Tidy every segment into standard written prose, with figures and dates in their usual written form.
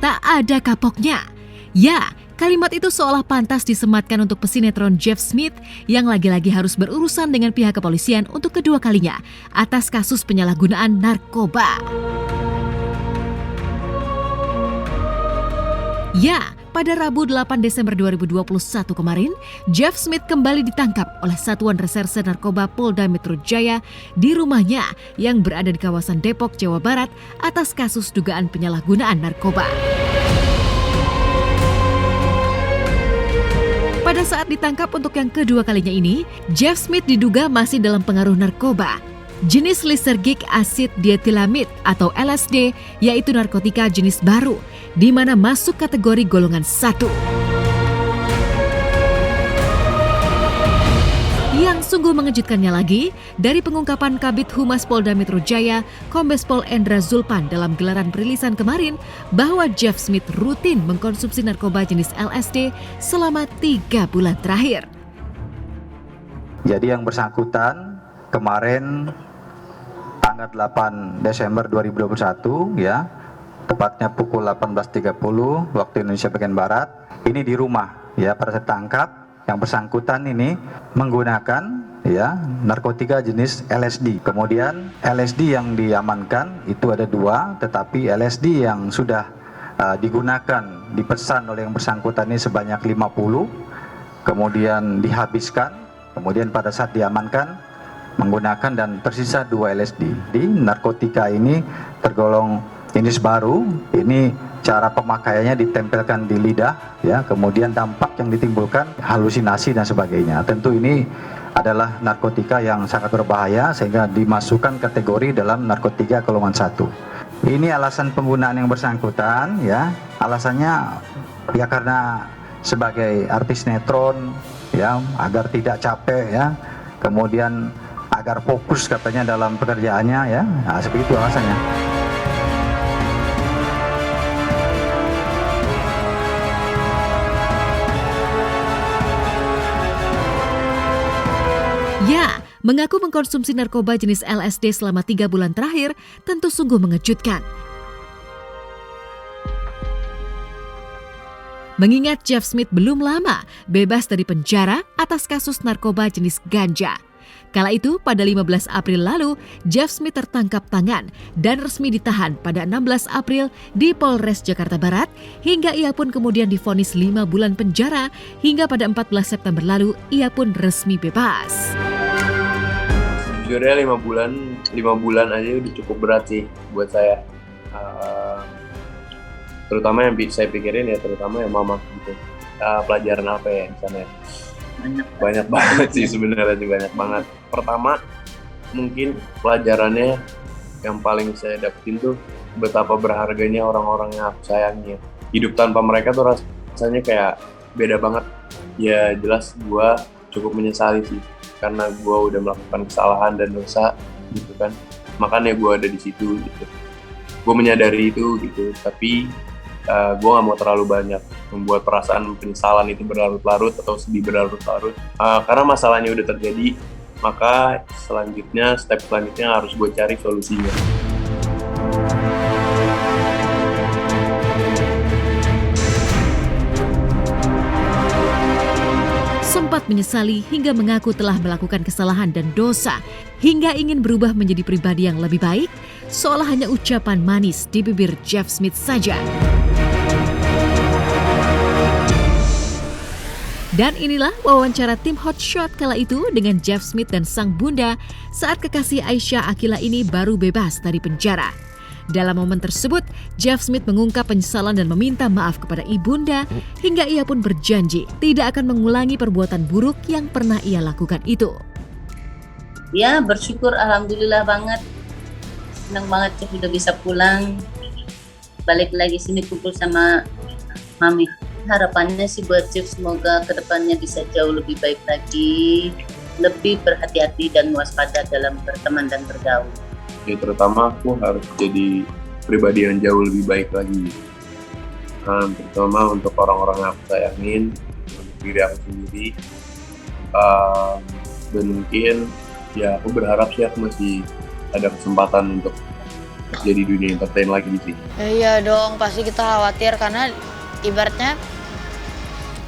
tak ada kapoknya. Ya, kalimat itu seolah pantas disematkan untuk pesinetron Jeff Smith yang lagi-lagi harus berurusan dengan pihak kepolisian untuk kedua kalinya atas kasus penyalahgunaan narkoba. Ya, pada Rabu 8 Desember 2021 kemarin, Jeff Smith kembali ditangkap oleh Satuan Reserse Narkoba Polda Metro Jaya di rumahnya yang berada di kawasan Depok, Jawa Barat atas kasus dugaan penyalahgunaan narkoba. Pada saat ditangkap untuk yang kedua kalinya ini, Jeff Smith diduga masih dalam pengaruh narkoba. Jenis lisergic acid diethylamide atau LSD, yaitu narkotika jenis baru, di mana masuk kategori golongan 1. Yang sungguh mengejutkannya lagi, dari pengungkapan Kabid Humas Polda Metro Jaya, Kombes Pol Endra Zulpan dalam gelaran perilisan kemarin, bahwa Jeff Smith rutin mengkonsumsi narkoba jenis LSD selama 3 bulan terakhir. Jadi yang bersangkutan kemarin tanggal 8 Desember 2021 ya, tepatnya pukul 18.30 waktu Indonesia bagian Barat, ini di rumah ya, pada saat tangkap yang bersangkutan ini menggunakan ya narkotika jenis LSD. Kemudian LSD yang diamankan itu ada 2, tetapi LSD yang sudah digunakan dipesan oleh yang bersangkutan ini sebanyak 50, kemudian dihabiskan, kemudian pada saat diamankan menggunakan dan tersisa 2 LSD. Di narkotika ini tergolong jenis baru. Ini cara pemakaiannya ditempelkan di lidah ya, kemudian dampak yang ditimbulkan halusinasi dan sebagainya. Tentu ini adalah narkotika yang sangat berbahaya sehingga dimasukkan kategori dalam narkotika golongan 1. Ini alasan penggunaan yang bersangkutan ya. Alasannya ya karena sebagai artis sinetron ya, agar tidak capek ya. Kemudian agar fokus katanya dalam pekerjaannya ya, nah, seperti itu alasannya. Ya, mengaku mengkonsumsi narkoba jenis LSD selama 3 bulan terakhir tentu sungguh mengejutkan. Mengingat Jeff Smith belum lama bebas dari penjara atas kasus narkoba jenis ganja. Kala itu, pada 15 April lalu, Jeff Smith tertangkap tangan dan resmi ditahan pada 16 April di Polres Jakarta Barat, hingga ia pun kemudian divonis 5 bulan penjara, hingga pada 14 September lalu ia pun resmi bebas. Sejujurnya 5 bulan aja udah cukup berat sih buat saya. Terutama yang saya pikirin ya, terutama yang mama gitu. Pelajaran apa ya di sana? Banyak banget sih sebenarnya, banyak banget. Pertama, mungkin pelajarannya yang paling saya dapetin tuh betapa berharganya orang-orang yang aku sayangi. Hidup tanpa mereka tuh rasanya kayak beda banget. Ya jelas gue cukup menyesali sih, karena gue udah melakukan kesalahan dan dosa gitu kan. Makanya gue ada di situ gitu. Gue menyadari itu gitu, tapi gue gak mau terlalu banyak membuat perasaan penyesalan itu berlarut-larut atau sedih berlarut-larut. Karena masalahnya udah terjadi, maka step selanjutnya harus gue cari solusinya. Sempat menyesali hingga mengaku telah melakukan kesalahan dan dosa, hingga ingin berubah menjadi pribadi yang lebih baik, seolah hanya ucapan manis di bibir Jeff Smith saja. Dan inilah wawancara tim Hotshot kala itu dengan Jeff Smith dan sang bunda saat kekasih Aisyah Akila ini baru bebas dari penjara. Dalam momen tersebut, Jeff Smith mengungkap penyesalan dan meminta maaf kepada ibunda, hingga ia pun berjanji tidak akan mengulangi perbuatan buruk yang pernah ia lakukan itu. Ya, bersyukur, alhamdulillah banget. Senang banget Jeff udah bisa pulang. Balik lagi sini kumpul sama Mami. Harapannya sih buat Jeff, semoga kedepannya bisa jauh lebih baik lagi, lebih berhati-hati dan waspada dalam berteman dan bergaul. Ya terutama aku harus jadi pribadi yang jauh lebih baik lagi. Terutama untuk orang-orang yang aku sayangin, untuk diri aku sendiri. Dan mungkin ya aku berharap sih aku masih ada kesempatan untuk kerja di dunia entertain lagi sih. Iya dong, pasti kita khawatir karena ibaratnya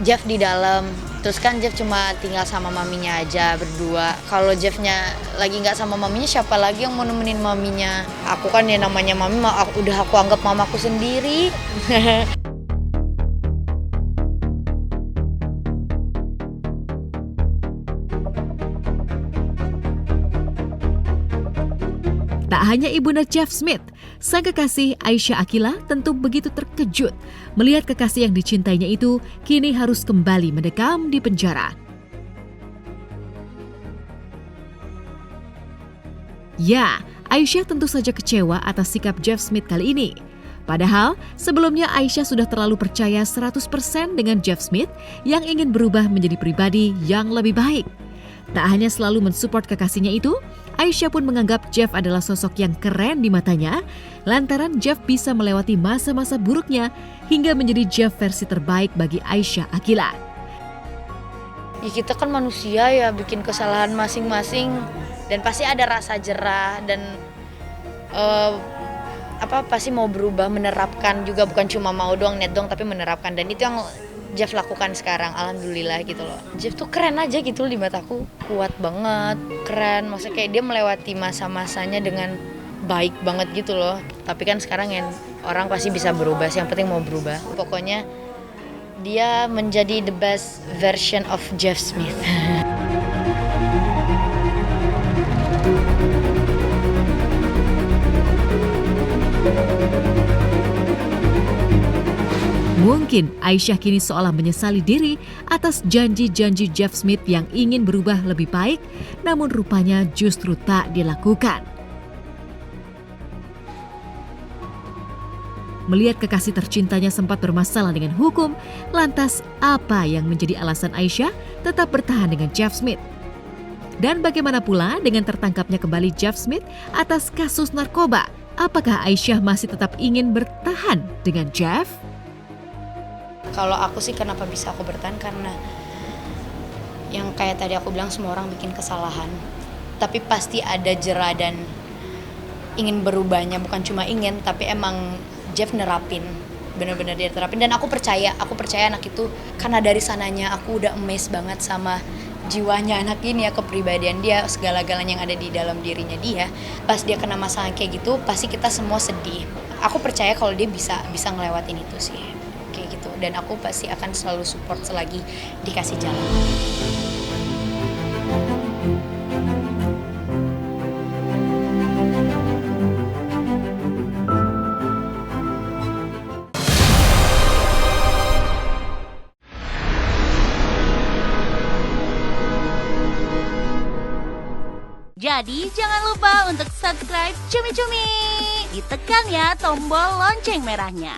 Jeff di dalam, terus kan Jeff cuma tinggal sama maminya aja berdua. Kalau Jeffnya lagi nggak sama maminya, siapa lagi yang mau nemenin maminya? Aku kan ya namanya mami, udah aku anggap mamaku sendiri. Tak hanya ibunda Jeff Smith, sang kekasih Aisyah Akila tentu begitu terkejut melihat kekasih yang dicintainya itu kini harus kembali mendekam di penjara. Ya, Aisyah tentu saja kecewa atas sikap Jeff Smith kali ini. Padahal sebelumnya Aisyah sudah terlalu percaya 100% dengan Jeff Smith yang ingin berubah menjadi pribadi yang lebih baik. Tak hanya selalu mensupport kekasihnya itu, Aisyah pun menganggap Jeff adalah sosok yang keren di matanya, lantaran Jeff bisa melewati masa-masa buruknya hingga menjadi Jeff versi terbaik bagi Aisyah Akila. Ya kita kan manusia ya, bikin kesalahan masing-masing dan pasti ada rasa jerah dan pasti mau berubah, menerapkan juga, bukan cuma mau doang, net doang, tapi menerapkan. Dan itu yang Jeff lakukan sekarang, alhamdulillah gitu loh. Jeff tuh keren aja gitu loh di mataku, kuat banget, keren. Maksudnya kayak dia melewati masa-masanya dengan baik banget gitu loh. Tapi kan sekarang yang orang pasti bisa berubah sih, yang penting mau berubah. Pokoknya dia menjadi the best version of Jeff Smith. Mungkin Aisyah kini seolah menyesali diri atas janji-janji Jeff Smith yang ingin berubah lebih baik, namun rupanya justru tak dilakukan. Melihat kekasih tercintanya sempat bermasalah dengan hukum, lantas apa yang menjadi alasan Aisyah tetap bertahan dengan Jeff Smith? Dan bagaimana pula dengan tertangkapnya kembali Jeff Smith atas kasus narkoba? Apakah Aisyah masih tetap ingin bertahan dengan Jeff? Kalau aku sih kenapa bisa aku bertahan, karena yang kayak tadi aku bilang, semua orang bikin kesalahan. Tapi pasti ada jera dan ingin berubahnya, bukan cuma ingin, tapi emang Jeff nerapin. Bener-bener dia terapin, dan aku percaya anak itu, karena dari sananya aku udah amazed banget sama jiwanya anak ini ya, kepribadian dia, segala-galanya yang ada di dalam dirinya dia. Pas dia kena masalah kayak gitu, pasti kita semua sedih. Aku percaya kalau dia bisa ngelewatin itu sih, kayak gitu. Dan aku pasti akan selalu support selagi dikasih jalan. Jadi jangan lupa untuk subscribe Cumi Cumi. Ditekan ya tombol lonceng merahnya.